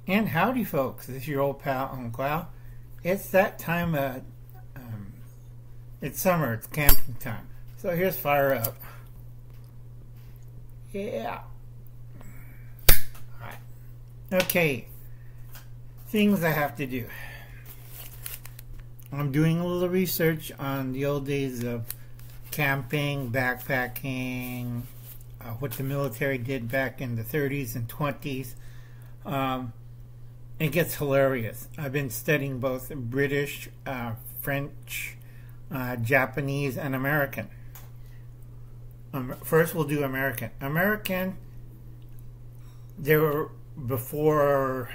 And howdy folks, this is your old pal Ungrateful. It's that time of, it's summer, it's camping time. So here's fire up. Yeah. Alright. Okay. Things I have to do. I'm doing a little research on the old days of camping, backpacking, what the military did back in the 30s and 20s. It gets hilarious. I've been studying both British, French, Japanese, and American. First we'll do American. American, there were before,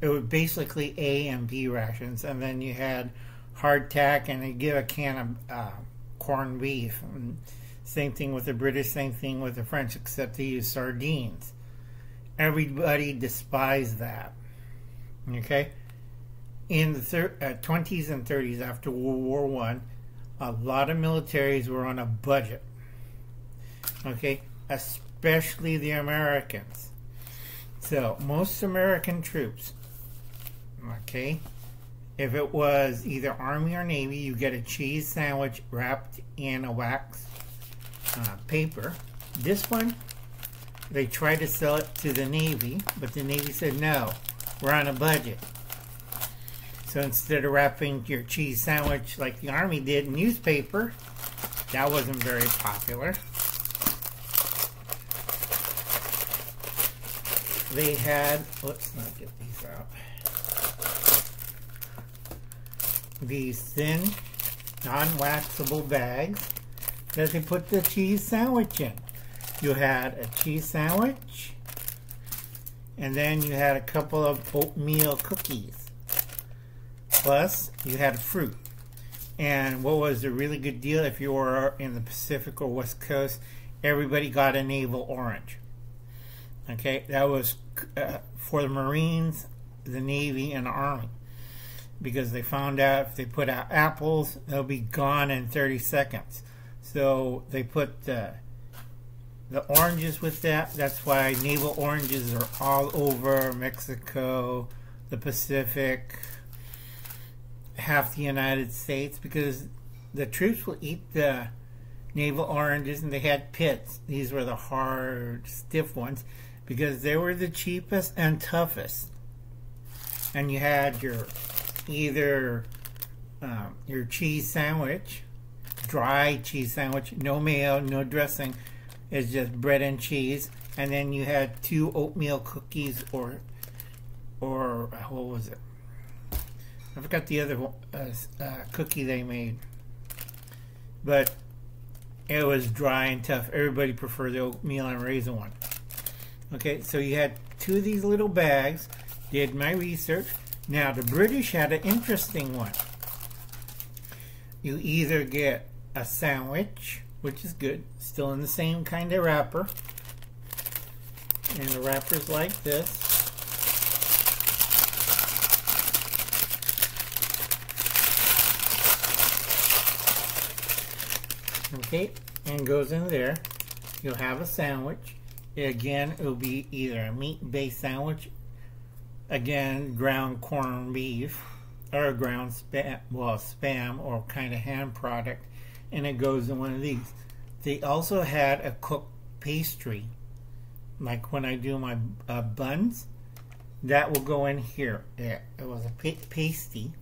it was basically A and B rations, and then you had hardtack, and they give a can of corned beef. And same thing with the British, same thing with the French, except they use sardines. Everybody despised that. Okay? In the 20s and 30s, after World War I, a lot of militaries were on a budget. Okay? Especially the Americans. So, most American troops, okay, if it was either Army or Navy, you get a cheese sandwich wrapped in a wax paper. This one, they tried to sell it to the Navy, but the Navy said, no, we're on a budget. So instead of wrapping your cheese sandwich like the Army did in newspaper, that wasn't very popular. They had, let's not get these out, these thin, non-waxable bags that they put the cheese sandwich in. You had a cheese sandwich, and then you had a couple of oatmeal cookies. Plus, you had fruit. And what was a really good deal, if you were in the Pacific or West Coast, everybody got a navel orange. Okay, that was for the Marines, the Navy, and the Army. Because they found out if they put out apples, they'll be gone in 30 seconds. So they put the oranges with that. That's why navel oranges are all over Mexico, the Pacific, half the United States, because the troops will eat the navel oranges, and they had pits. These were the hard, stiff ones, because they were the cheapest and toughest. And you had your either your cheese sandwich, dry cheese sandwich, no mayo, no dressing. It's just bread and cheese, and then you had 2 oatmeal cookies, or what was it? I forgot the other cookie they made, but it was dry and tough. Everybody preferred the oatmeal and raisin one. Okay, so you had 2 of these little bags. Did my research. Now the British had an interesting one. You either get a sandwich, which is good, still in the same kind of wrapper, and the wrapper's like this. Okay, and goes in there. You'll have a sandwich. Again, it'll be either a meat-based sandwich, again, ground corned beef, or ground spam, or kind of ham product, and it goes in one of these. They also had a cooked pastry, like when I do my buns, that will go in here. Yeah, it was a pasty,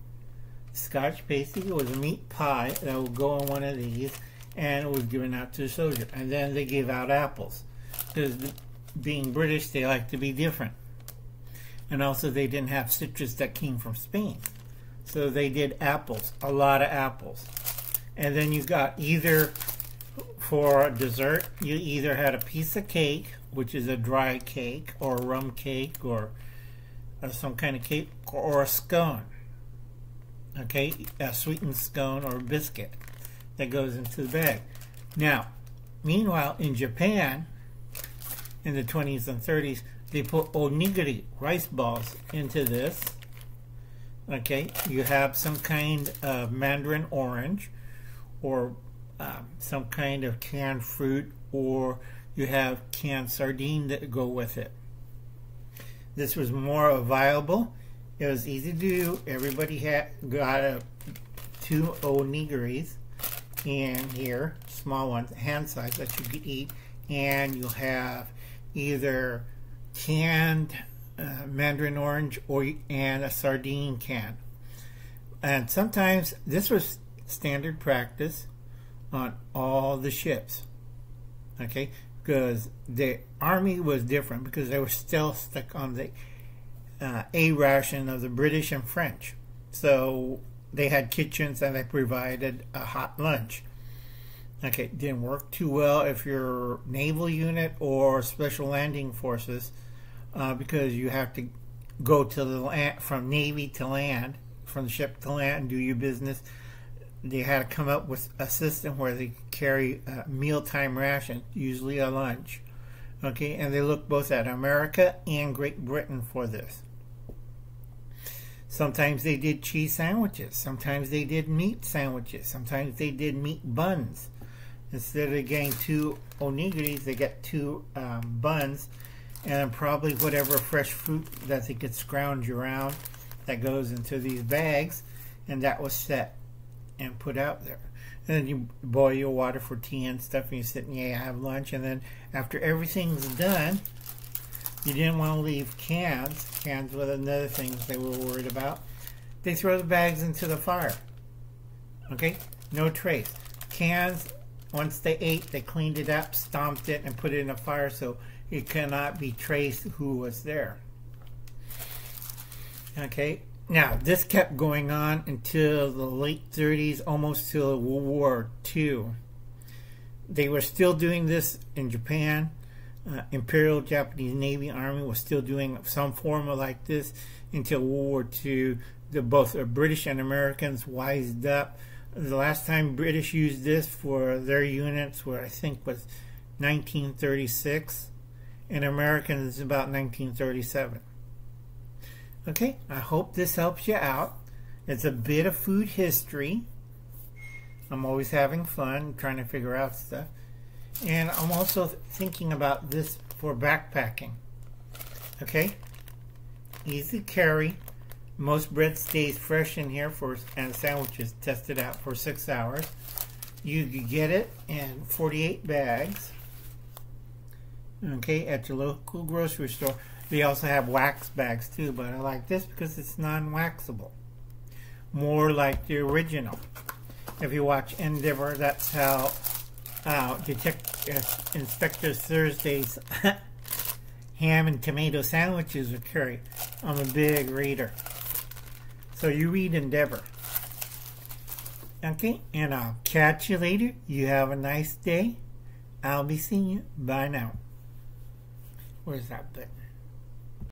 Scotch pasty. It was a meat pie that will go in one of these, and it was given out to the soldier. And then they gave out apples, because being British, they like to be different. And also they didn't have citrus that came from Spain, so they did apples, a lot of apples. And then you got either, for dessert, you either had a piece of cake, which is a dry cake, or a rum cake, or some kind of cake, or a scone. Okay, a sweetened scone or a biscuit that goes into the bag. Now, meanwhile, in Japan, in the 20s and 30s, they put onigiri, rice balls, into this. Okay, you have some kind of mandarin orange, or some kind of canned fruit, or you have canned sardine that go with it. This was more viable. It was easy to do. Everybody got 2 onigiris in here, small ones, hand size, that you could eat, and you'll have either canned mandarin orange and a sardine can. And sometimes this was standard practice on all the ships, okay, because the army was different because they were still stuck on the A ration of the British and French. So they had kitchens and they provided a hot lunch. Okay, it didn't work too well if you're naval unit or special landing forces, because you have to go to the land, from Navy to land, from the ship to land, and do your business. They had to come up with a system where they carry a mealtime ration, usually a lunch. Okay, and they look both at America and Great Britain for this. Sometimes they did cheese sandwiches. Sometimes they did meat sandwiches. Sometimes they did meat buns. Instead of getting 2 onigiris, they get 2 buns, and then probably whatever fresh fruit that they could scrounge around that goes into these bags, and that was set and put out there. And then you boil your water for tea and stuff, and you sit and you have lunch, and then after everything's done, you didn't want to leave cans. Cans was another thing they were worried about. They throw the bags into the fire. Okay? No trace. Cans, once they ate, they cleaned it up, stomped it, and put it in a fire so it cannot be traced who was there. Okay? Now, this kept going on until the late 30s, almost till World War II. They were still doing this in Japan. Imperial Japanese Navy Army was still doing some form of like this until World War II. Both the British and Americans wised up. The last time British used this for their units, were I think was 1936, and Americans about 1937. Okay, I hope this helps you out. It's a bit of food history. I'm always having fun trying to figure out stuff. And I'm also thinking about this for backpacking. Okay? Easy carry. Most bread stays fresh in here, and sandwiches tested out for 6 hours. You could get it in 48 bags. Okay, at your local grocery store. They also have wax bags too, but I like this because it's non-waxable. More like the original. If you watch Endeavor, that's how Inspector Thursday's ham and tomato sandwiches are carried. I'm a big reader. So you read Endeavor. Okay, and I'll catch you later. You have a nice day. I'll be seeing you. Bye now. Where's that button?